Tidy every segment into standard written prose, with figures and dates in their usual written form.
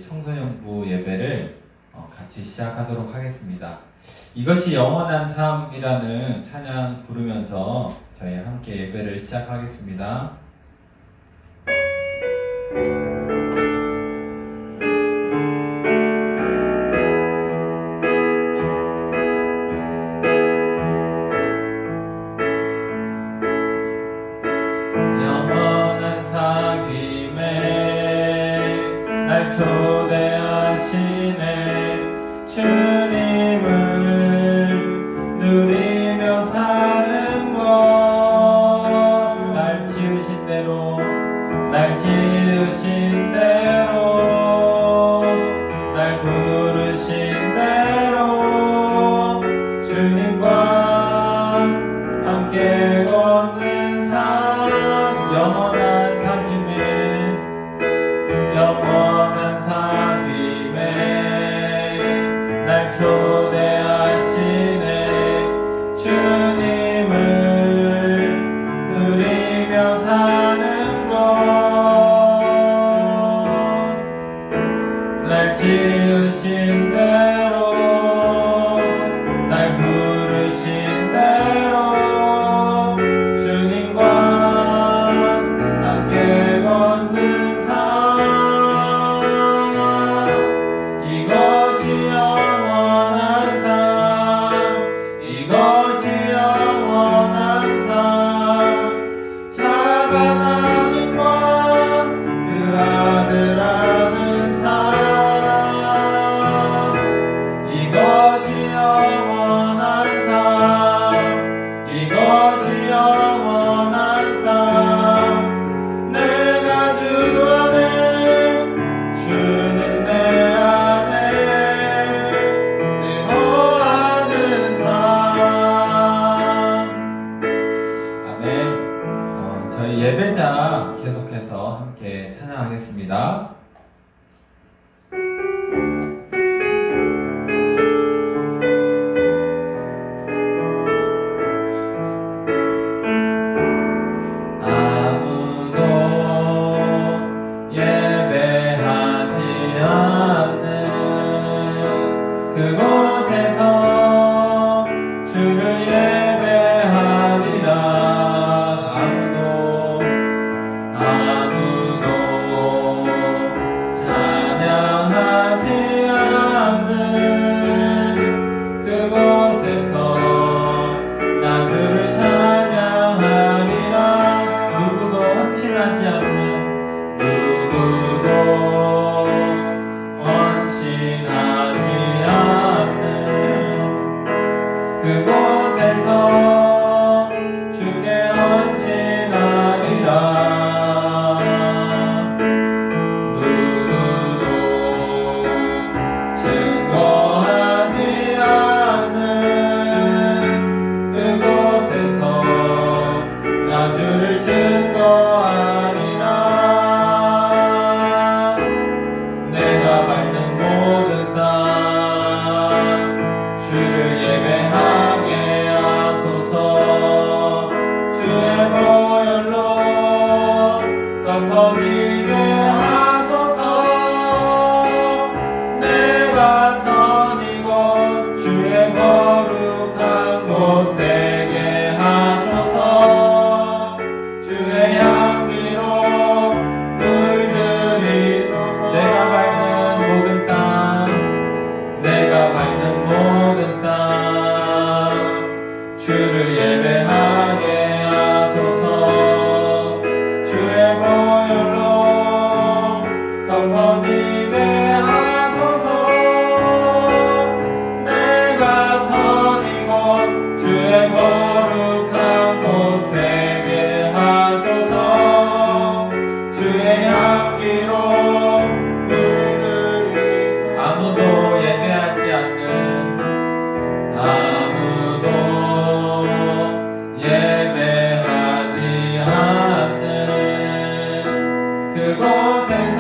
청소년부 예배를 같이 시작하도록 하겠습니다. 이것이 영원한 삶이라는 찬양 부르면서 저희 함께 예배를 시작하겠습니다. 영원한 사귐에 날 초대하시네. 주님을 누리며 사는 것, 날 지으신 대로 날 부르신 대로 주님과 함께 걷는 삶, 영원한 사귐에 날 초대하시네. 주님을 누리며 사는 것, 날 지으신 대로 날 부르신 대로 주님과 함께 걷는 삶, 이것이 영원한 삶, 이것이 영원한 삶, 작은 하나님과 그 아들 아는 삶, 이것이 영원한 삶, 이것이 영원한 삶, 내가 주 안에 주는 내 안에 늘 거하는 삶. 아멘. 저희 예배자 계속해서 함께 찬양하겠습니다. 아무도 예배하지 않는 그곳에서 주를 예배하리라. 아무도 찬양하지 않는 그곳에서 나 주를 찬양하리라. 누구도 헌신하지 않는, 누구도 헌신하지 않는 그곳에서 주께 헌신하리라. 누구도 증거하지 않는 그곳에서 나 주를 증거하리라. 내가 밟는 모든 땅 주를 예배하게 하소서. 주의 보혈로 덮어지게 하소서. 내가 선이고 주의 거룩한 곳 되게 하소서. 주의 향기로 물들이소서. 내가 밟는 모든 땅 주를 예배하게 하소서. 주의 보혈로 덮어지게 하소서. 내가 선이고 주의 거룩한 곳 되게 하소서. 주의 향기로 물들이소서. 아무도 예배하지 않는, 아무도 예배하지 않는 그곳에서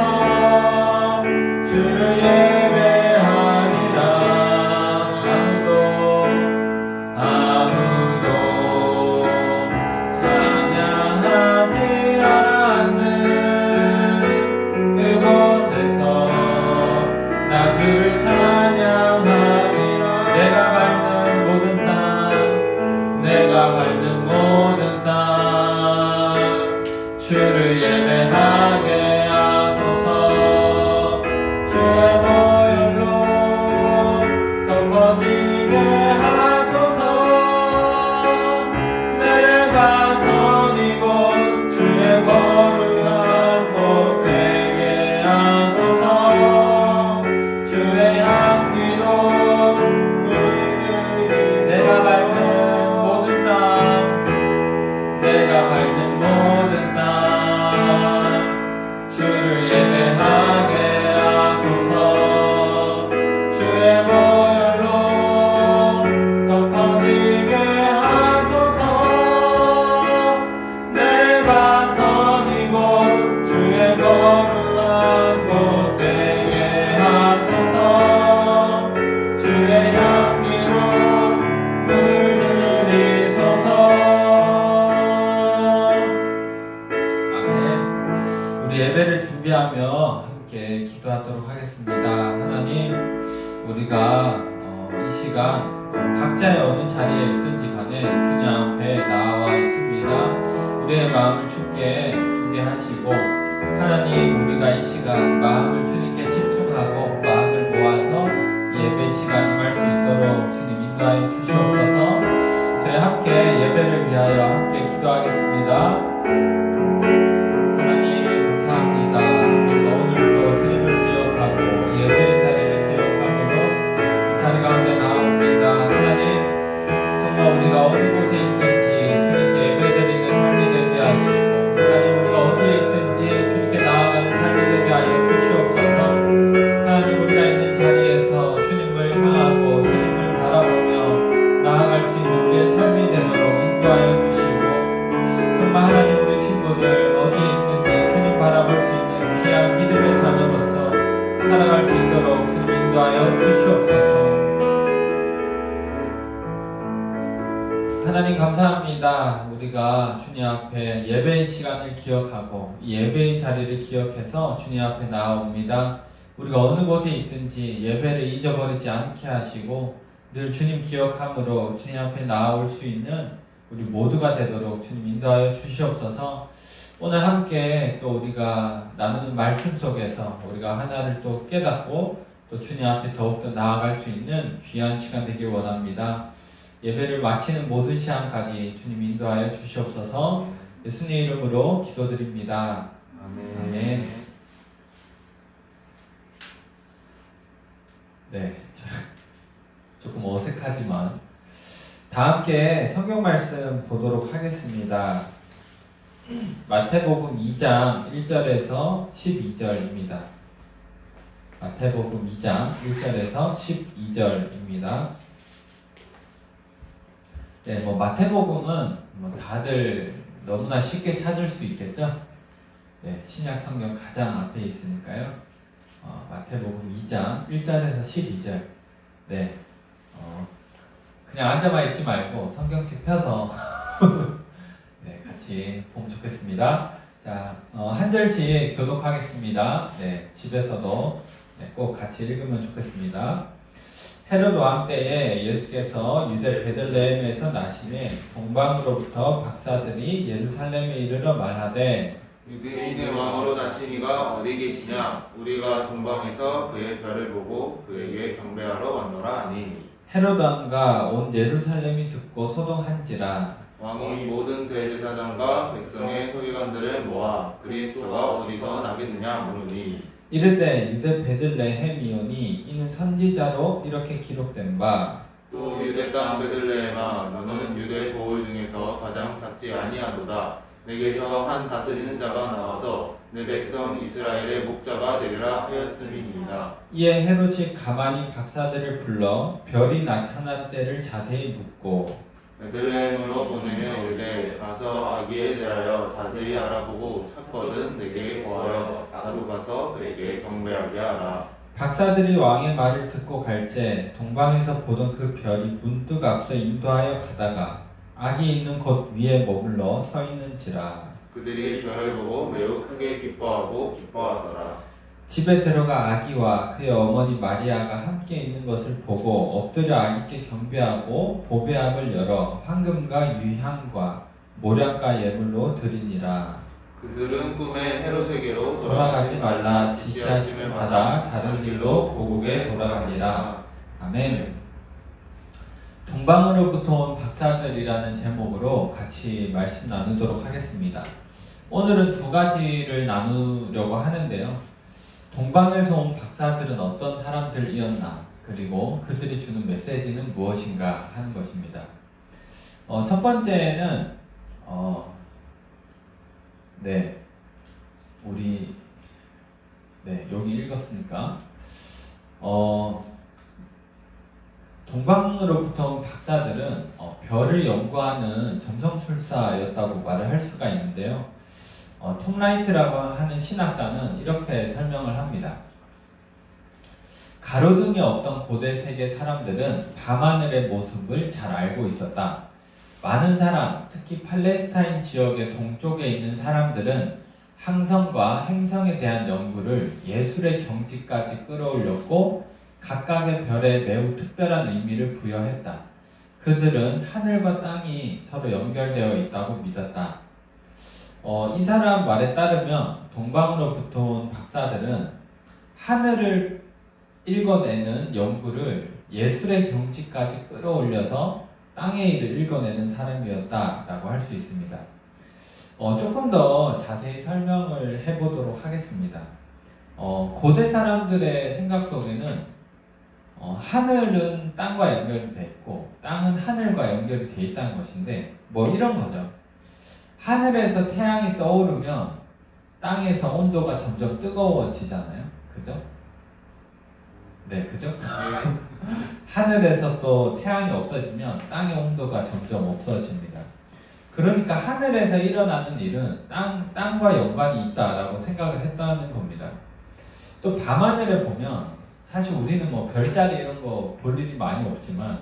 기도하도록 하겠습니다. 하나님, 우리가 이 시간 각자의 어느 자리에 있든지 간에 주님 앞에 나와 있습니다. 우리의 마음을 주께 두게 하시고, 하나님, 우리가 이 시간 마음을 주님께 집중하고 마음을 모아서 예배 시간 임할 수 있도록 주님 인도하여 주시옵소서. 저희 함께 예배를 위하여 함께 기도하겠습니다. 하나님, 감사합니다. 우리가 오늘도 주님을 기억하고 예배의 자리를 기억함으로 이 자리 가운데 나옵니다. 하나님, 정말 우리가 어느 곳에 있든지 주님께 예배드리는 삶이 되게 하시고, 하나님, 우리가 어디에 있든지 주님께 나아가는 삶이 되게 하여 주시옵소서. 하나님, 우리가 있는 자리에서 주님을 향하고 주님을 바라보며 나아갈 수 있는 우리의 삶이 되도록 인도하여 주시고, 정말 하나님, 우리 친구들 어디에 있든지 주님 바라볼 수 있는 귀한 믿음의 자녀로서 살아갈 수 있도록 주님 인도하여 주시옵소서. 하나님, 감사합니다. 우리가 주님 앞에 예배의 시간을 기억하고 이 예배의 자리를 기억해서 주님 앞에 나옵니다. 우리가 어느 곳에 있든지 예배를 잊어버리지 않게 하시고 늘 주님 기억함으로 주님 앞에 나올 수 있는 우리 모두가 되도록 주님 인도하여 주시옵소서. 오늘 함께 또 우리가 나누는 말씀 속에서 우리가 하나를 또 깨닫고 또 주님 앞에 더욱더 나아갈 수 있는 귀한 시간 되길 원합니다. 예배를 마치는 모든 시간까지 주님 인도하여 주시옵소서. 예수님 이름으로 기도드립니다. 아멘. 네, 조금 어색하지만 다 함께 성경 말씀 보도록 하겠습니다. 마태복음 2장 1절에서 12절입니다. 마태복음 2장 1절에서 12절입니다. 네, 마태복음은 다들 너무나 쉽게 찾을 수 있겠죠? 네, 신약 성경 가장 앞에 있으니까요. 마태복음 2장 1절에서 12절. 네, 그냥 앉아만 있지 말고 성경책 펴서 네, 같이 보면 좋겠습니다. 자, 한 절씩 교독하겠습니다. 네, 집에서도 네, 꼭 같이 읽으면 좋겠습니다. 헤롯 왕 때에 예수께서 유대 베들레헴에서 나시매 동방으로부터 박사들이 예루살렘에 이르러 말하되 유대인의 왕으로 나시니가 어디 계시냐? 우리가 동방에서 그의 별을 보고 그에게 경배하러 왔노라 하니 헤롯 왕과 온 예루살렘이 듣고 소동한지라. 왕이 모든 대제사장과 백성의 서기관들을 모아 그리스도가 어디서 나겠느냐 물으니 이르되 유대 베들레헴이오니 이는 선지자로 이렇게 기록된 바 또 유대 땅 베들레헴아 너는 유대 고을 중에서 가장 작지 아니하도다. 내게서 한 다스리는 자가 나와서 내 백성 이스라엘의 목자가 되리라 하였음이니이다. 이에 헤롯이 가만히 박사들을 불러 별이 나타난 때를 자세히 묻고 베들레헴으로 보내며 이르되 가서 아기에 대하여 자세히 알아보고 찾거든 내게 고하여 나도 가서 그에게 경배하게 하라. 박사들이 왕의 말을 듣고 갈새 동방에서 보던 그 별이 문득 앞서 인도하여 가다가 아기 있는 곳 위에 머물러 서 있는지라. 그들이 별을 보고 매우 크게 기뻐하고 기뻐하더라. 집에 들어가 아기와 그의 어머니 마리아가 함께 있는 것을 보고 엎드려 아기께 경배하고 보배함을 열어 황금과 유향과 모략과 예물로 드리니라. 그들은 꿈에 헤롯에게로 돌아가지 말라 지시하심을 받아 다른 길로 고국에 돌아가니라. 아멘. 동방으로부터 온 박사들이라는 제목으로 같이 말씀 나누도록 하겠습니다. 오늘은 두 가지를 나누려고 하는데요. 동방에서 온 박사들은 어떤 사람들이었나, 그리고 그들이 주는 메시지는 무엇인가 하는 것입니다. 첫 번째는 우리 여기 읽었으니까 동방으로부터 온 박사들은 별을 연구하는 점성술사였다고 말을 할 수가 있는데요. 톰 라이트라고 하는 신학자는 이렇게 설명을 합니다. 가로등이 없던 고대 세계 사람들은 밤하늘의 모습을 잘 알고 있었다. 많은 사람, 특히 팔레스타인 지역의 동쪽에 있는 사람들은 항성과 행성에 대한 연구를 예술의 경지까지 끌어올렸고 각각의 별에 매우 특별한 의미를 부여했다. 그들은 하늘과 땅이 서로 연결되어 있다고 믿었다. 이 사람 말에 따르면 동방으로부터 온 박사들은 하늘을 읽어내는 연구를 예술의 경지까지 끌어올려서 땅의 일을 읽어내는 사람이었다라고 할 수 있습니다. 조금 더 자세히 설명을 해보도록 하겠습니다. 고대 사람들의 생각 속에는 하늘은 땅과 연결이 되어 있고 땅은 하늘과 연결이 되어 있다는 것인데 뭐 이런 거죠. 하늘에서 태양이 떠오르면 땅에서 온도가 점점 뜨거워지잖아요. 그죠? 네, 그죠? 하늘에서 또 태양이 없어지면 땅의 온도가 점점 없어집니다. 그러니까 하늘에서 일어나는 일은 땅과 연관이 있다라고 생각을 했다는 겁니다. 또 밤하늘에 보면 사실 우리는 뭐 별자리 이런 거 볼 일이 많이 없지만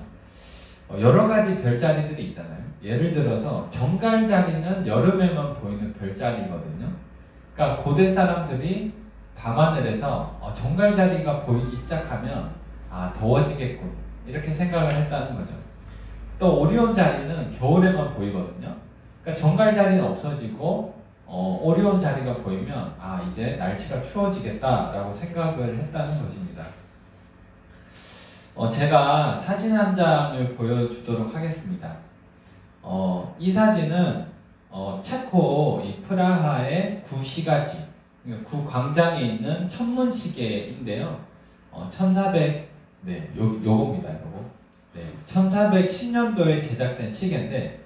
여러 가지 별자리들이 있잖아요. 예를 들어서 정갈자리는 여름에만 보이는 별자리거든요. 그러니까 고대 사람들이 밤하늘에서 정갈자리가 보이기 시작하면 더워지겠군 이렇게 생각을 했다는 거죠. 또 오리온 자리는 겨울에만 보이거든요. 그러니까 정갈자리는 없어지고 오리온 자리가 보이면 이제 날씨가 추워지겠다라고 생각을 했다는 것입니다. 제가 사진 한 장을 보여주도록 하겠습니다. 이 사진은 체코 이 프라하의 구시가지, 구 광장에 있는 천문시계인데요. 1410년도에 제작된 시계인데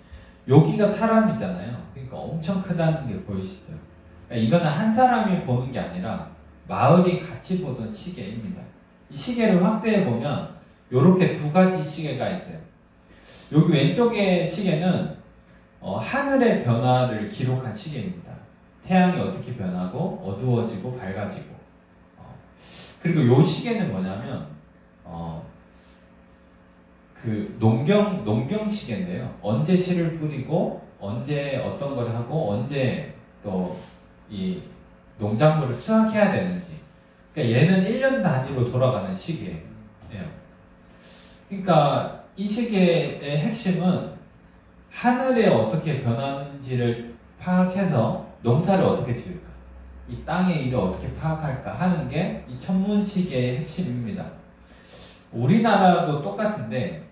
여기가 사람이잖아요. 그러니까 엄청 크다는 게 보이시죠? 그러니까 이거는 한 사람이 보는 게 아니라 마을이 같이 보던 시계입니다. 이 시계를 확대해 보면 이렇게 두 가지 시계가 있어요. 여기 왼쪽의 시계는 하늘의 변화를 기록한 시계입니다. 태양이 어떻게 변하고 어두워지고 밝아지고. 그리고 이 시계는 뭐냐면 그 농경 시계인데요. 언제 씨를 뿌리고 언제 어떤 걸 하고 언제 또 이 농작물을 수확해야 되는지. 그러니까 얘는 1년 단위로 돌아가는 시계예요. 그러니까 이 시계의 핵심은 하늘에 어떻게 변하는지를 파악해서 농사를 어떻게 지을까, 이 땅의 일을 어떻게 파악할까 하는 게 이 천문시계의 핵심입니다. 우리나라도 똑같은데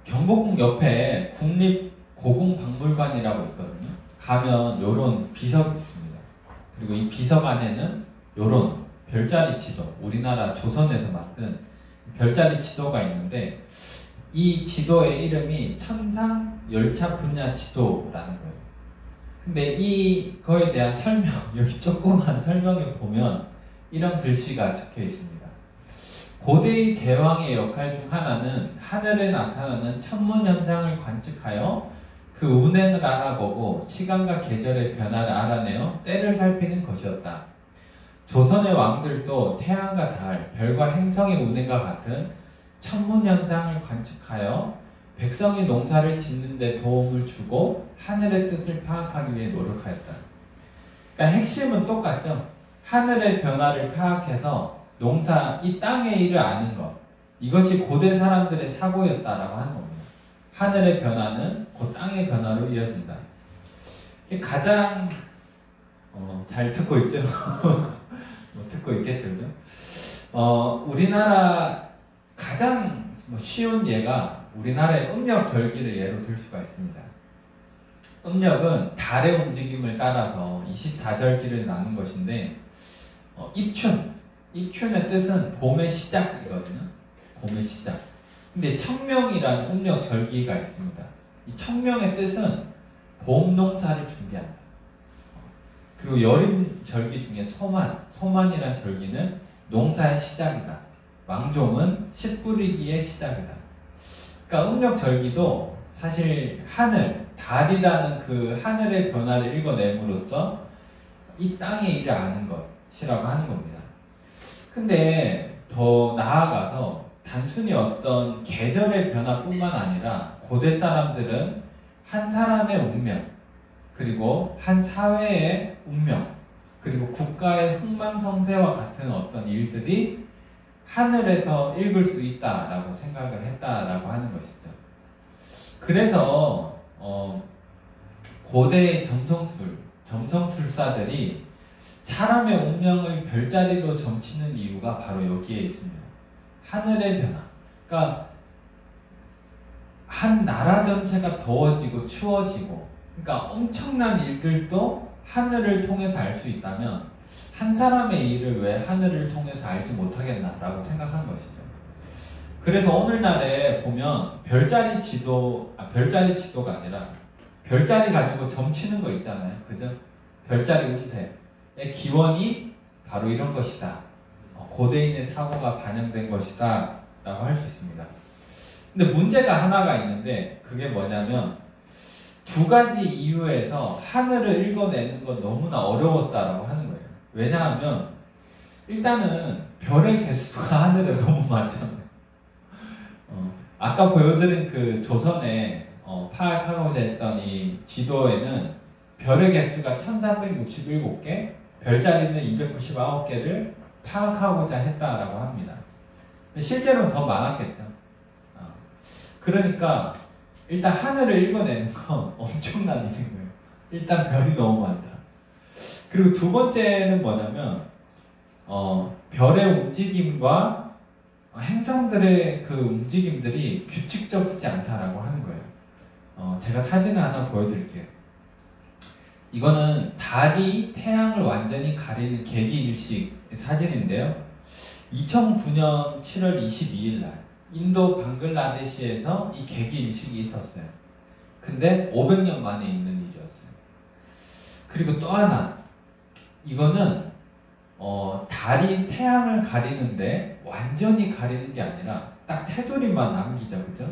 경복궁 옆에 국립고궁박물관이라고 있거든요. 가면 요런 비석이 있습니다. 그리고 이 비석 안에는 요런 별자리 지도, 우리나라 조선에서 만든 별자리 지도가 있는데 이 지도의 이름이 천상열차분야 지도라는 거예요. 근데 이거에 대한 설명, 여기 조그만 설명을 보면 이런 글씨가 적혀 있습니다. 고대의 제왕의 역할 중 하나는 하늘에 나타나는 천문현상을 관측하여 그 운행을 알아보고 시간과 계절의 변화를 알아내어 때를 살피는 것이었다. 조선의 왕들도 태양과 달, 별과 행성의 운행과 같은 천문현상을 관측하여 백성이 농사를 짓는 데 도움을 주고 하늘의 뜻을 파악하기 위해 노력하였다. 그러니까 핵심은 똑같죠. 하늘의 변화를 파악해서 이 땅의 일을 아는 것, 이것이 고대 사람들의 사고였다라고 하는 겁니다. 하늘의 변화는 곧 땅의 변화로 이어진다. 가장 잘 듣고 있죠? 뭐 듣고 있겠죠, 그죠? 우리나라 가장 쉬운 예가 우리나라의 음력 절기를 예로 들 수가 있습니다. 음력은 달의 움직임을 따라서 24절기를 나눈 것인데 입춘의 뜻은 봄의 시작이거든요. 봄의 시작. 근데 청명이라는 음력 절기가 있습니다. 이 청명의 뜻은 봄 농사를 준비한다. 그리고 여름 절기 중에 소만이라는 절기는 농사의 시작이다. 망종은 씨 뿌리기의 시작이다. 그러니까 음력 절기도 사실 달이라는 그 하늘의 변화를 읽어냄으로써 이 땅의 일을 아는 것이라고 하는 겁니다. 근데 더 나아가서 단순히 어떤 계절의 변화뿐만 아니라 고대 사람들은 한 사람의 운명, 그리고 한 사회의 운명, 그리고 국가의 흥망성쇠와 같은 어떤 일들이 하늘에서 읽을 수 있다라고 생각을 했다라고 하는 것이죠. 그래서 고대의 점성술사들이 사람의 운명을 별자리로 점치는 이유가 바로 여기에 있습니다. 하늘의 변화. 그러니까 한 나라 전체가 더워지고 추워지고, 그러니까 엄청난 일들도 하늘을 통해서 알 수 있다면 한 사람의 일을 왜 하늘을 통해서 알지 못하겠나라고 생각한 것이죠. 그래서 오늘날에 보면 별자리 지도가 아니라 별자리 가지고 점치는 거 있잖아요. 그죠? 별자리 운세의 기원이 바로 이런 것이다. 고대인의 사고가 반영된 것이다 라고 할 수 있습니다. 근데 문제가 하나가 있는데 그게 뭐냐면 두 가지 이유에서 하늘을 읽어내는 건 너무나 어려웠다라고 하는 거예요. 왜냐하면 일단은 별의 개수가 하늘에 너무 많잖아요. 아까 보여드린 그 조선에 파악하고자 했던 이 지도에는 별의 개수가 1467개, 별자리는 299개를 파악하고자 했다라고 합니다. 실제로는 더 많았겠죠. 그러니까 일단 하늘을 읽어내는 건 엄청난 일인 거예요. 일단 별이 너무 많다. 그리고 두 번째는 뭐냐면 별의 움직임과 행성들의 그 움직임들이 규칙적이지 않다라고 하는 거예요. 제가 사진을 하나 보여드릴게요. 이거는 달이 태양을 완전히 가리는 개기일식 사진인데요. 2009년 7월 22일 날 인도 방글라데시에서 이 개기일식이 있었어요. 근데 500년 만에 있는 일이었어요. 그리고 또 하나, 이거는 달이 태양을 가리는데 완전히 가리는 게 아니라 딱 테두리만 남기죠, 그죠?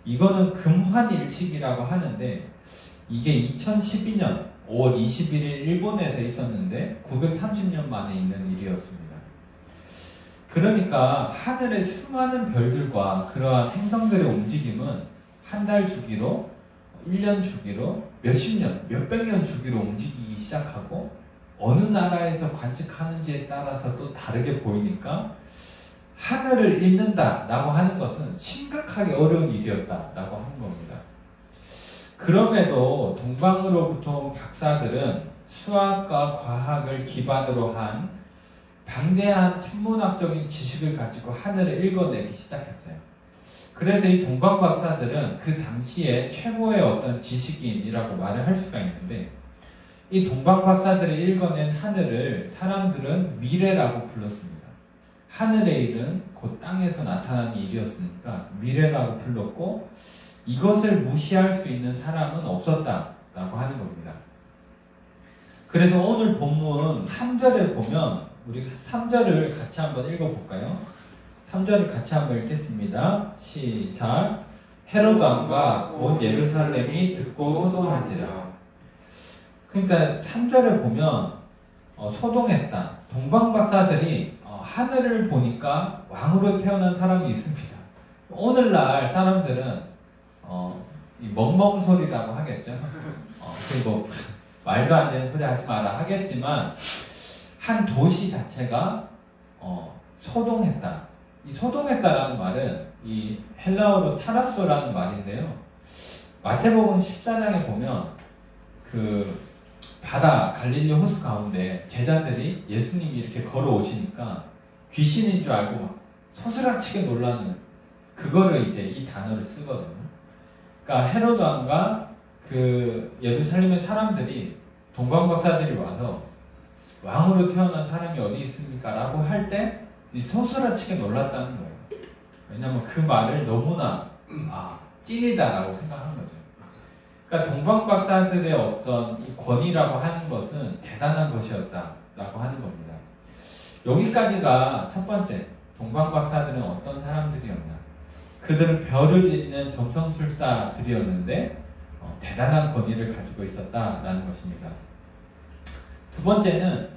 이거는 금환일식이라고 하는데 이게 2012년 5월 21일 일본에서 있었는데 930년 만에 있는 일이었습니다. 그러니까 하늘의 수많은 별들과 그러한 행성들의 움직임은 한 달 주기로, 1년 주기로, 몇십 년, 몇백 년 주기로 움직이기 시작하고 어느 나라에서 관측하는지에 따라서 또 다르게 보이니까 하늘을 읽는다라고 하는 것은 심각하게 어려운 일이었다라고 하는 겁니다. 그럼에도 동방으로부터 온 박사들은 수학과 과학을 기반으로 한 방대한 천문학적인 지식을 가지고 하늘을 읽어내기 시작했어요. 그래서 이 동방 박사들은 그 당시에 최고의 어떤 지식인이라고 말을 할 수가 있는데 이 동방 박사들이 읽어낸 하늘을 사람들은 미래라고 불렀습니다. 하늘의 일은 곧 땅에서 나타난 일이었으니까 미래라고 불렀고 이것을 무시할 수 있는 사람은 없었다라고 하는 겁니다. 그래서 오늘 본문 3절에 보면 우리 3절을 같이 한번 읽어볼까요? 3절을 같이 한번 읽겠습니다. 시작. 헤롯 왕과 온 예루살렘이 듣고 소동한지라. 그러니까 3절에 보면 소동했다. 동방 박사들이 하늘을 보니까 왕으로 태어난 사람이 있습니다. 오늘날 사람들은 이 멍멍 소리라고 하겠죠. 그리고 말도 안 되는 소리 하지 마라 하겠지만 한 도시 자체가 소동했다. 이 소동했다라는 말은 이 헬라어로 타라소라는 말인데요. 마태복음 14장에 보면 그 바다 갈릴리 호수 가운데 제자들이 예수님이 이렇게 걸어오시니까 귀신인 줄 알고 막 소스라치게 놀라는 그거를 이제 이 단어를 쓰거든요. 그러니까 헤롯 왕과 그 예루살렘의 사람들이 동방 박사들이 와서 왕으로 태어난 사람이 어디 있습니까? 라고 할 때 이 소스라치게 놀랐다는 거예요. 왜냐하면 그 말을 너무나 찐이다라고 생각한 거죠. 그러니까 동방 박사들의 어떤 이 권위라고 하는 것은 대단한 것이었다라고 하는 겁니다. 여기까지가 첫 번째, 동방 박사들은 어떤 사람들이었나? 그들은 별을 읽는 점성술사들이었는데 대단한 권위를 가지고 있었다라는 것입니다. 두 번째는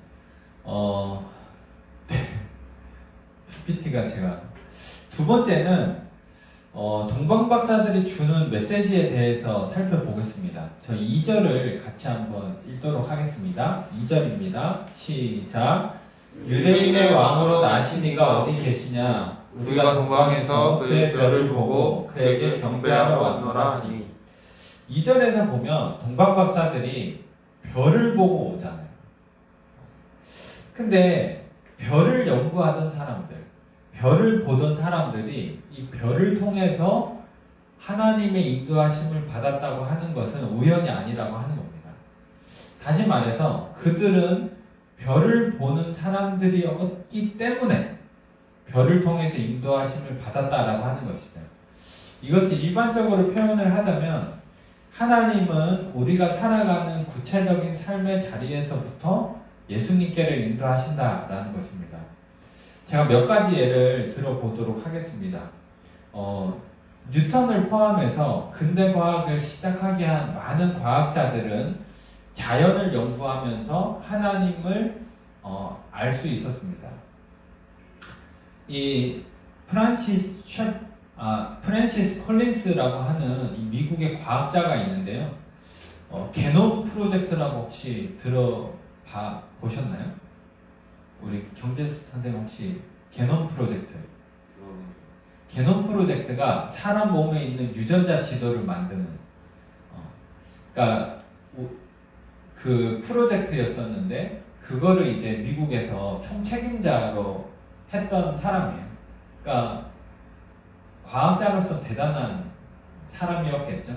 PPT가 두 번째는 동방박사들이 주는 메시지에 대해서 살펴보겠습니다. 저 2절을 같이 한번 읽도록 하겠습니다. 2절입니다. 시작. 유대인의 왕으로 나시니가 어디 계시냐? 우리가 동방에서 그의 별을 보고 그에게 경배하러 왔노라 하니. 2절에서 보면 동방박사들이 별을 보고 오잖아요. 근데 별을 연구하던 사람들, 별을 보던 사람들이 이 별을 통해서 하나님의 인도하심을 받았다고 하는 것은 우연이 아니라고 하는 겁니다. 다시 말해서 그들은 별을 보는 사람들이었기 때문에 별을 통해서 인도하심을 받았다라고 하는 것이죠. 이것을 일반적으로 표현을 하자면 하나님은 우리가 살아가는 구체적인 삶의 자리에서부터 예수님께로 인도하신다라는 것입니다. 제가 몇 가지 예를 들어보도록 하겠습니다. 뉴턴을 포함해서 근대 과학을 시작하게 한 많은 과학자들은 자연을 연구하면서 하나님을 알 수 있었습니다. 이 프랜시스 콜린스라고 하는 이 미국의 과학자가 있는데요. 게놈 프로젝트라고 혹시 보셨나요? 우리 경제 선생님 혹시 게놈 프로젝트? 게놈 프로젝트가 사람 몸에 있는 유전자 지도를 만드는 그러니까 그 프로젝트였었는데 그거를 이제 미국에서 총책임자로 했던 사람이에요. 그러니까 과학자로서 대단한 사람이었겠죠.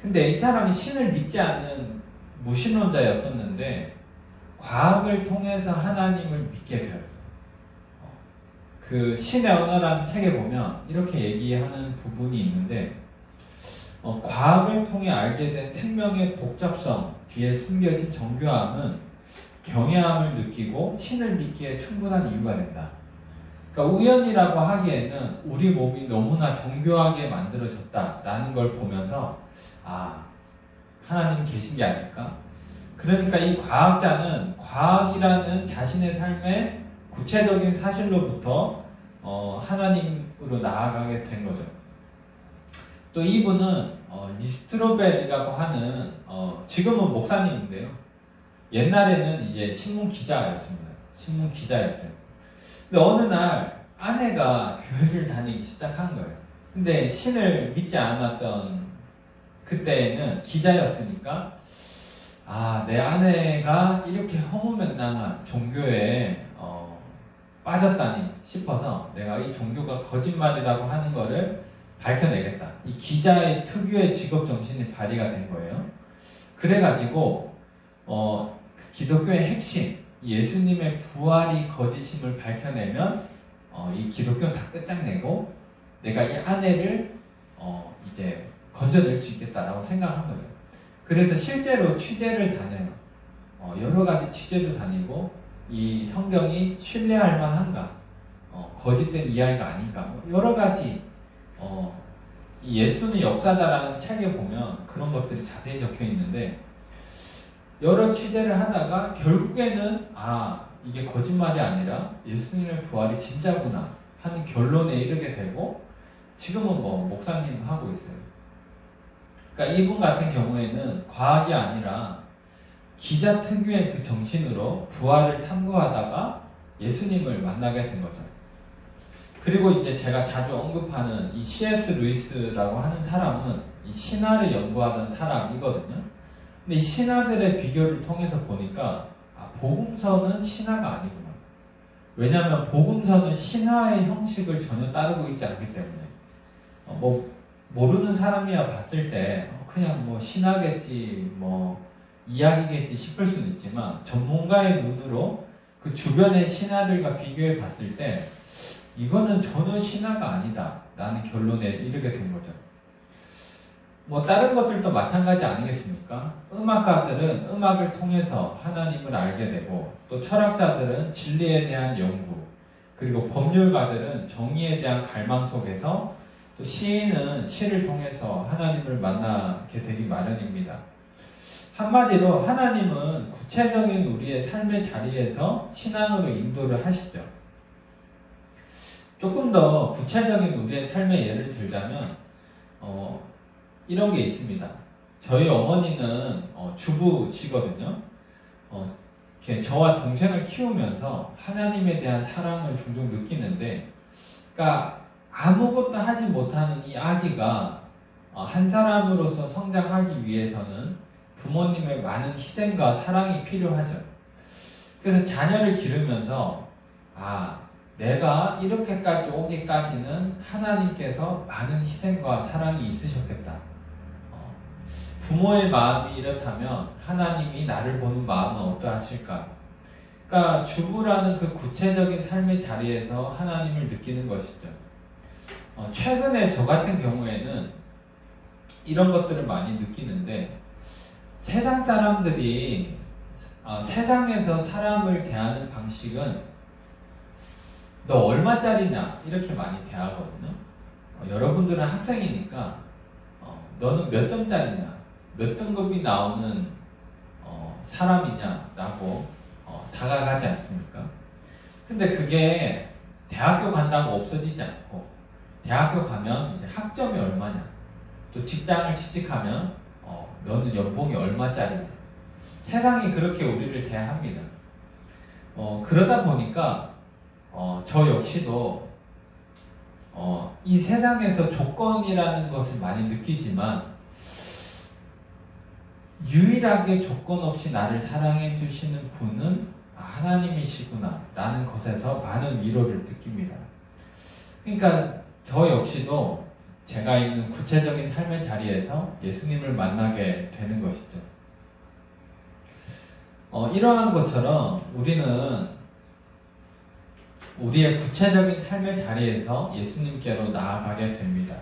근데 이 사람이 신을 믿지 않는 무신론자였었는데 과학을 통해서 하나님을 믿게 되었어요. 그 신의 언어라는 책에 보면 이렇게 얘기하는 부분이 있는데 과학을 통해 알게 된 생명의 복잡성 뒤에 숨겨진 정교함은 경외함을 느끼고 신을 믿기에 충분한 이유가 된다. 그러니까 우연이라고 하기에는 우리 몸이 너무나 정교하게 만들어졌다라는 걸 보면서 하나님 계신 게 아닐까? 그러니까 이 과학자는 과학이라는 자신의 삶의 구체적인 사실로부터 하나님으로 나아가게 된 거죠. 또 이분은 리스트로벨이라고 하는 지금은 목사님인데요. 옛날에는 이제 신문 기자였습니다. 신문 기자였어요. 근데 어느 날 아내가 교회를 다니기 시작한 거예요. 근데 신을 믿지 않았던 그때에는 기자였으니까 내 아내가 이렇게 허무맹랑한 종교에 빠졌다니 싶어서 내가 이 종교가 거짓말이라고 하는 거를 밝혀내겠다. 이 기자의 특유의 직업 정신이 발휘가 된 거예요. 그래가지고 기독교의 핵심, 예수님의 부활이 거짓임을 밝혀내면 이 기독교는 다 끝장내고 내가 이 아내를 이제 건져낼 수 있겠다라고 생각한 거죠. 그래서 실제로 취재를 다녀요. 여러 가지 취재도 다니고 이 성경이 신뢰할 만한가, 거짓된 이야기가 아닌가, 여러 가지 이 예수는 역사다라는 책에 보면 그런 것들이 자세히 적혀 있는데 여러 취재를 하다가 결국에는 이게 거짓말이 아니라 예수님의 부활이 진짜구나 하는 결론에 이르게 되고 지금은 목사님 하고 있어요. 그러니까 이분 같은 경우에는 과학이 아니라 기자 특유의 그 정신으로 부활을 탐구하다가 예수님을 만나게 된 거죠. 그리고 이제 제가 자주 언급하는 이 C.S. 루이스라고 하는 사람은 이 신화를 연구하던 사람이거든요. 근데 이 신화들의 비교를 통해서 보니까 복음서는 신화가 아니구나. 왜냐하면 복음서는 신화의 형식을 전혀 따르고 있지 않기 때문에 모르는 사람이야 봤을 때 그냥 신화겠지 이야기겠지 싶을 수는 있지만 전문가의 눈으로 그 주변의 신화들과 비교해 봤을 때 이거는 전혀 신화가 아니다 라는 결론에 이르게 된 거죠. 다른 것들도 마찬가지 아니겠습니까? 음악가들은 음악을 통해서 하나님을 알게 되고 또 철학자들은 진리에 대한 연구 그리고 법률가들은 정의에 대한 갈망 속에서 또 시인은 시를 통해서 하나님을 만나게 되기 마련입니다. 한마디로 하나님은 구체적인 우리의 삶의 자리에서 신앙으로 인도를 하시죠. 조금 더 구체적인 우리의 삶의 예를 들자면 이런 게 있습니다. 저희 어머니는 주부시거든요. 이렇게 저와 동생을 키우면서 하나님에 대한 사랑을 종종 느끼는데, 그러니까 아무것도 하지 못하는 이 아기가 한 사람으로서 성장하기 위해서는 부모님의 많은 희생과 사랑이 필요하죠. 그래서 자녀를 기르면서 내가 이렇게까지 오기까지는 하나님께서 많은 희생과 사랑이 있으셨겠다. 부모의 마음이 이렇다면 하나님이 나를 보는 마음은 어떠하실까? 그러니까 주부라는 그 구체적인 삶의 자리에서 하나님을 느끼는 것이죠. 최근에 저 같은 경우에는 이런 것들을 많이 느끼는데, 세상 사람들이 세상에서 사람을 대하는 방식은 너 얼마짜리냐 이렇게 많이 대하거든요. 여러분들은 학생이니까 너는 몇 점짜리냐, 몇 등급이 나오는 사람이냐라고 다가가지 않습니까? 근데 그게 대학교 간다고 없어지지 않고, 대학교 가면 이제 학점이 얼마냐, 또 직장을 취직하면 너는 연봉이 얼마짜리냐, 세상이 그렇게 우리를 대합니다. 그러다 보니까 저 역시도 이 세상에서 조건이라는 것을 많이 느끼지만, 유일하게 조건 없이 나를 사랑해 주시는 분은 하나님이시구나 라는 것에서 많은 위로를 느낍니다. 그러니까 저 역시도 제가 있는 구체적인 삶의 자리에서 예수님을 만나게 되는 것이죠. 이러한 것처럼 우리는 우리의 구체적인 삶의 자리에서 예수님께로 나아가게 됩니다.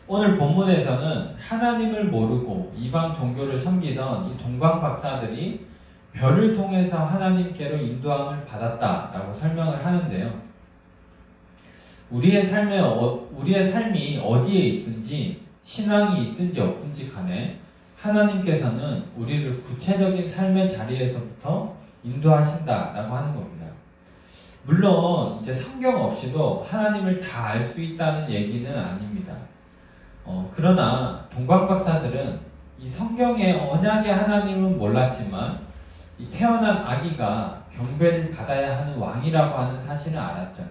오늘 본문에서는 하나님을 모르고 이방 종교를 섬기던 이 동방 박사들이 별을 통해서 하나님께로 인도함을 받았다라고 설명을 하는데요. 우리의 삶이 어디에 있든지, 신앙이 있든지 없든지 간에 하나님께서는 우리를 구체적인 삶의 자리에서부터 인도하신다라고 하는 겁니다. 물론 이제 성경 없이도 하나님을 다 알 수 있다는 얘기는 아닙니다. 그러나 동방 박사들은 이 성경의 언약의 하나님은 몰랐지만 이 태어난 아기가 경배를 받아야 하는 왕이라고 하는 사실을 알았죠.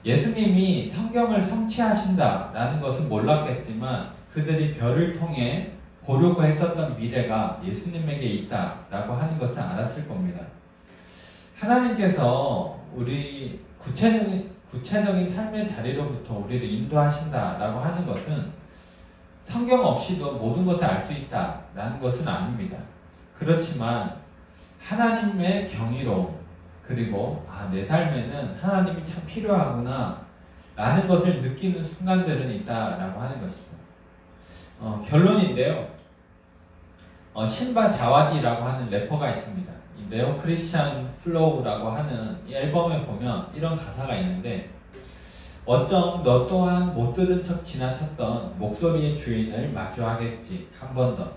예수님이 성경을 성취하신다라는 것은 몰랐겠지만 그들이 별을 통해 보려고 했었던 미래가 예수님에게 있다라고 하는 것을 알았을 겁니다. 하나님께서 우리 구체적인 삶의 자리로부터 우리를 인도하신다라고 하는 것은 성경 없이도 모든 것을 알 수 있다라는 것은 아닙니다. 그렇지만 하나님의 경이로움, 그리고 내 삶에는 하나님이 참 필요하구나 라는 것을 느끼는 순간들은 있다라고 하는 것이죠. 결론인데요. 신바 자와디라고 하는 래퍼가 있습니다. 이 네오 크리스찬 플로우라고 하는 이 앨범에 보면 이런 가사가 있는데, 어쩜 너 또한 못 들은 척 지나쳤던 목소리의 주인을 마주하겠지. 한 번 더.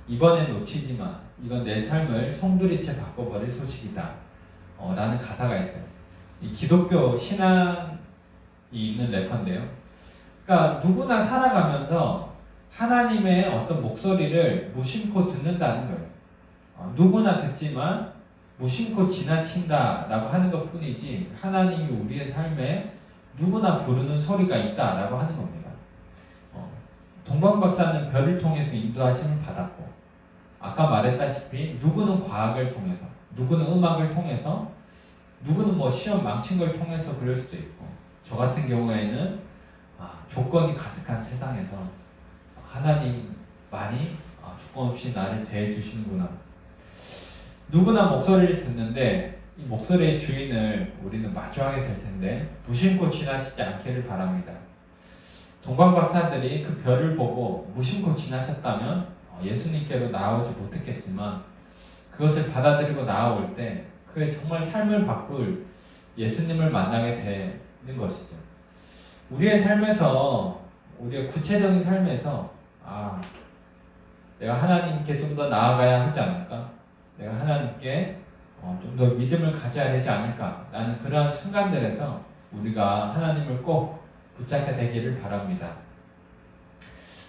이번엔 놓치지 마. 이건 내 삶을 송두리째 바꿔버릴 소식이다. 라는 가사가 있어요. 이 기독교 신앙이 있는 래퍼인데요. 그러니까 누구나 살아가면서 하나님의 어떤 목소리를 무심코 듣는다는 거예요. 누구나 듣지만 무심코 지나친다라고 하는 것 뿐이지, 하나님이 우리의 삶에 누구나 부르는 소리가 있다라고 하는 겁니다. 동방 박사는 별을 통해서 인도하심을 받았고, 아까 말했다시피 누구는 과학을 통해서, 누구는 음악을 통해서, 누구는 시험 망친 걸 통해서 그럴 수도 있고, 저 같은 경우에는 조건이 가득한 세상에서 하나님만이 조건 없이 나를 대해 주시는구나. 누구나 목소리를 듣는데 이 목소리의 주인을 우리는 마주하게 될 텐데 무심코 지나치지 않기를 바랍니다. 동방 박사들이 그 별을 보고 무심코 지나쳤다면 예수님께로 나아오지 못했겠지만, 그것을 받아들이고 나아올 때 그의 정말 삶을 바꿀 예수님을 만나게 되는 것이죠. 우리의 삶에서, 우리의 구체적인 삶에서 내가 하나님께 좀 더 나아가야 하지 않을까? 내가 하나님께 좀 더 믿음을 가져야 되지 않을까? 라는 그러한 순간들에서 우리가 하나님을 꼭 붙잡게 되기를 바랍니다.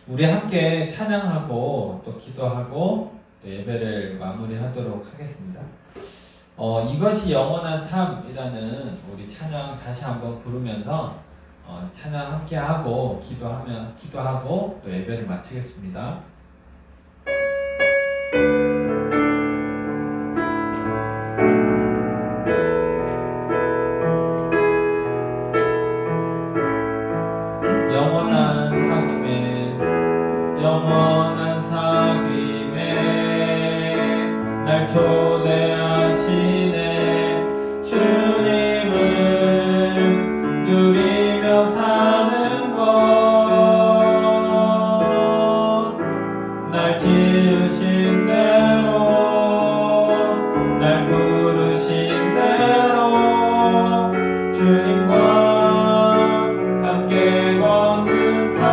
우리 함께 찬양하고 또 기도하고 또 예배를 마무리하도록 하겠습니다. 이것이 영원한 삶이라는 우리 찬양 다시 한번 부르면서 찬양 함께 하고 기도하고 또 예배를 마치겠습니다. 영원한 사귐에 날 초대하시네. 주님을 누리며 사는 것, 날 지으신 대로 날 부르신 대로 주님과 함께 걷는 삶,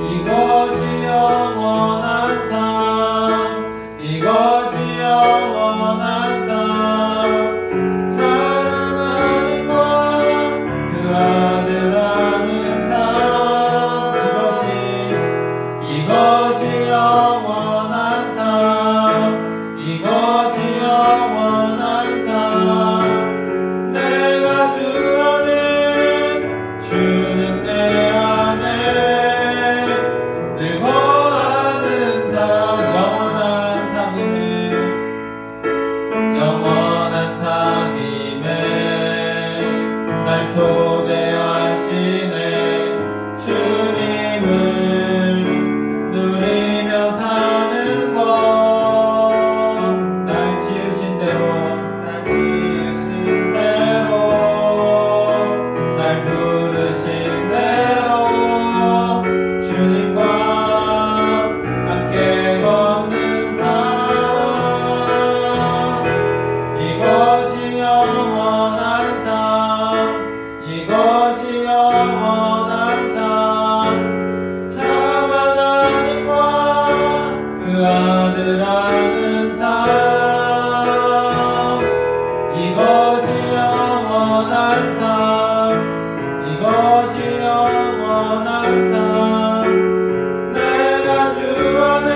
이것이 영원한 삶, 이것이 영원한 삶, 사랑 하나님과 그 아들 아는 삶, 이것이 영원한 삶, 이것이 영원한 삶, 내가 주 안에 주는 내 안에 늘 거하는 삶, 영원한 사귐에 날 초대하시네. 주님을 누리며 사는 것, 날 지으신 대로 날 부르신 대로 주님과 함께 걷는 삶, 이것이 영원한 삶, 이것이 영원한 삶, 참 하나님과 그 아들 아는 삶, 이것이 영원한 삶, 이것이 영원한 삶, 내가 주 안에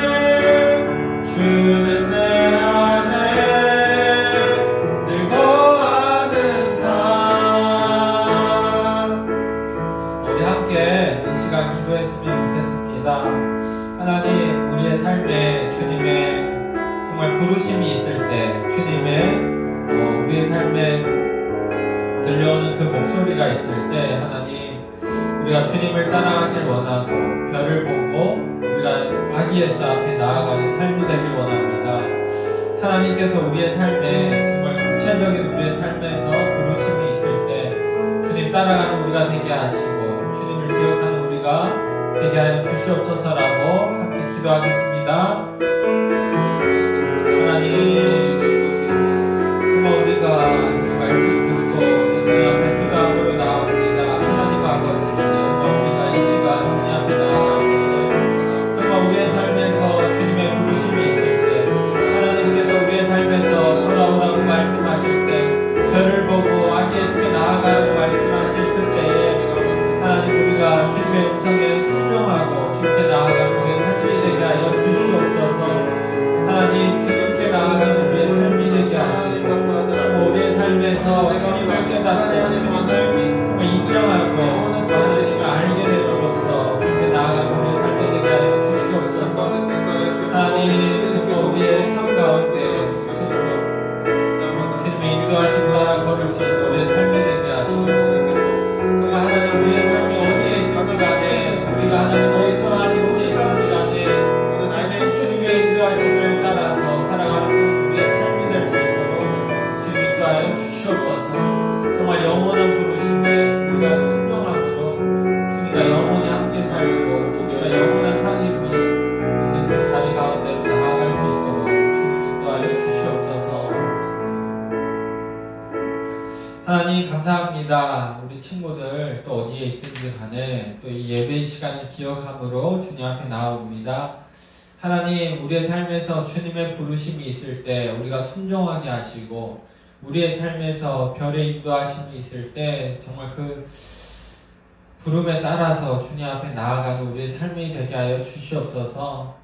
주는 내 안에 늘 거하는 삶. 우리 함께 이 시간 기도했으면 좋겠습니다. 하나님, 우리의 삶에 주님의 정말 부르심이 있을 때, 주님의 우리의 삶에 들려오는 그 목소리가 있을 때, 하나님, 우리가 주님을 따라가길 원하고 별을 보고 우리가 아기 예수 앞에 나아가는 삶이 되길 원합니다. 하나님께서 우리의 삶에 정말 구체적인 우리의 삶에서 부르심이 있을 때 주님 따라가는 우리가 되게 하시고 주님을 기억하는 우리가 되게 하여 주시옵소서라고 함께 기도하겠습니다. 하나님, 정말 우리가 이 말씀 듣고 주님 앞에 기도함으로 나옵니다. 하나님 아버지, 정말 우리가 이 시간 주님 앞에 나아가니 정말 우리의 삶에서 주님의 부르심이 있을 때, 하나님께서 우리의 삶에서 돌아오라고 말씀하실 때, 별을 보고 아기 예수께 나아가라고 말씀하실 그때에 하나님, 우리가 주님의 음성에 순종하고 주님께 나아가는 우리의 삶이 되게 하여 주시옵소서. 하나님, 주님께 나아가는 우리의 삶이 되게 하시고 우리의 삶에서 주님을 깨닫고 주님을 인정하고 하나님을 알게 됨으로써 주님께 나아가는 우리의 삶이 되게 하여 주시옵소서. 하나님, 정말 우리의 삶 가운데 주님의 인도하신 따라 걸을 수 있는 우리의 삶이 되게 하시고 정말 하나님, 우리의 삶이 어디에 있든지 간에 우리가 하나님 어디서 하는지 있든지 간에 하나님 주님의 인도하심을 따라서 살아가는 우리의 삶이 될 수 있도록 주님 인도하여 주시옵소서. 정말 영원한 부르심에 우리가 순종함으로 주님과 영원히 함께 살고 주님과 영원한 사귐이 있는 그 자리 가운데로 나아갈 수 있도록 주님 인도하여 주시옵소서. 하나님, 감사합니다. 우리 친구들 또 어디에 있든지 간에 또 이 예배 시간을 기억함으로 주님 앞에 나옵니다. 하나님, 우리의 삶에서 주님의 부르심이 있을 때 우리가 순종하게 하시고 우리의 삶에서 별의 인도하심이 있을 때 정말 그 부름에 따라서 주님 앞에 나아가는 우리의 삶이 되게 하여 주시옵소서.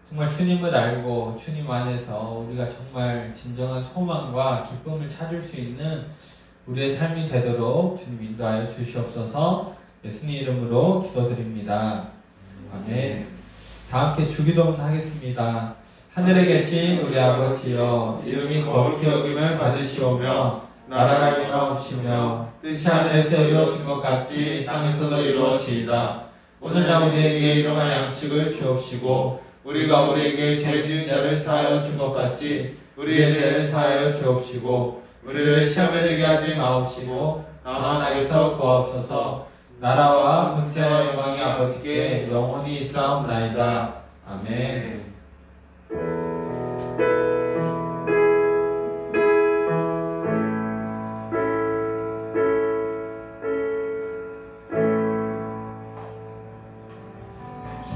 정말 주님을 알고 주님 안에서 우리가 정말 진정한 소망과 기쁨을 찾을 수 있는 우리의 삶이 되도록 주님 인도하여 주시옵소서. 예수님 이름으로 기도드립니다. 아멘. 다 함께 주기도문 하겠습니다. 하늘에 계신 우리 아버지여, 이름이 거룩히 여김을 받으시오며 나라가 임하옵시며 뜻이 하늘에서 이루어진 것 같이 땅에서도 이루어지이다. 오늘날 우리에게 일용할 양식을 주옵시고 우리가 우리에게 죄 지은 자를 사하여 준 것 같이 우리의 죄를 사하여 주옵시고 우리를 시험에 들게 하지 마옵시고 다만 악에서 구하옵소서. 나라와 권세와 영광이 아버지께 영원히 있사옵나이다. 아멘.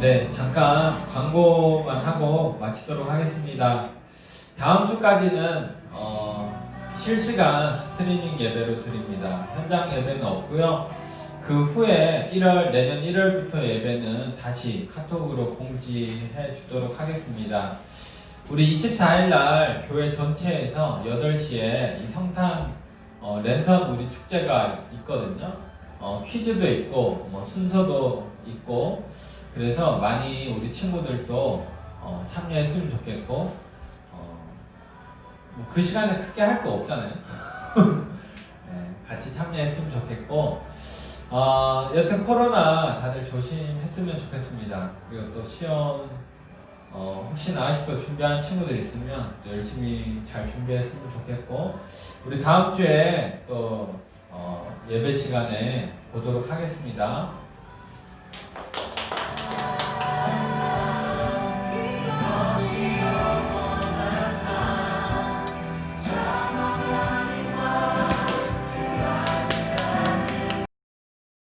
네, 잠깐 광고만 하고 마치도록 하겠습니다. 다음 주까지는 실시간 스트리밍 예배로 드립니다. 현장 예배는 없고요. 그 후에 내년 1월부터 예배는 다시 카톡으로 공지해 주도록 하겠습니다. 우리 24일 날 교회 전체에서 8시에 이 성탄 랜선 우리 축제가 있거든요. 퀴즈도 있고 순서도 있고, 그래서 많이 우리 친구들도 참여했으면 좋겠고, 그 시간에 크게 할 거 없잖아요. 네, 같이 참여했으면 좋겠고, 여튼 코로나 다들 조심했으면 좋겠습니다. 그리고 또 시험 혹시나 아직도 준비하는 친구들 있으면 또 열심히 잘 준비했으면 좋겠고, 우리 다음 주에 또 예배 시간에 보도록 하겠습니다.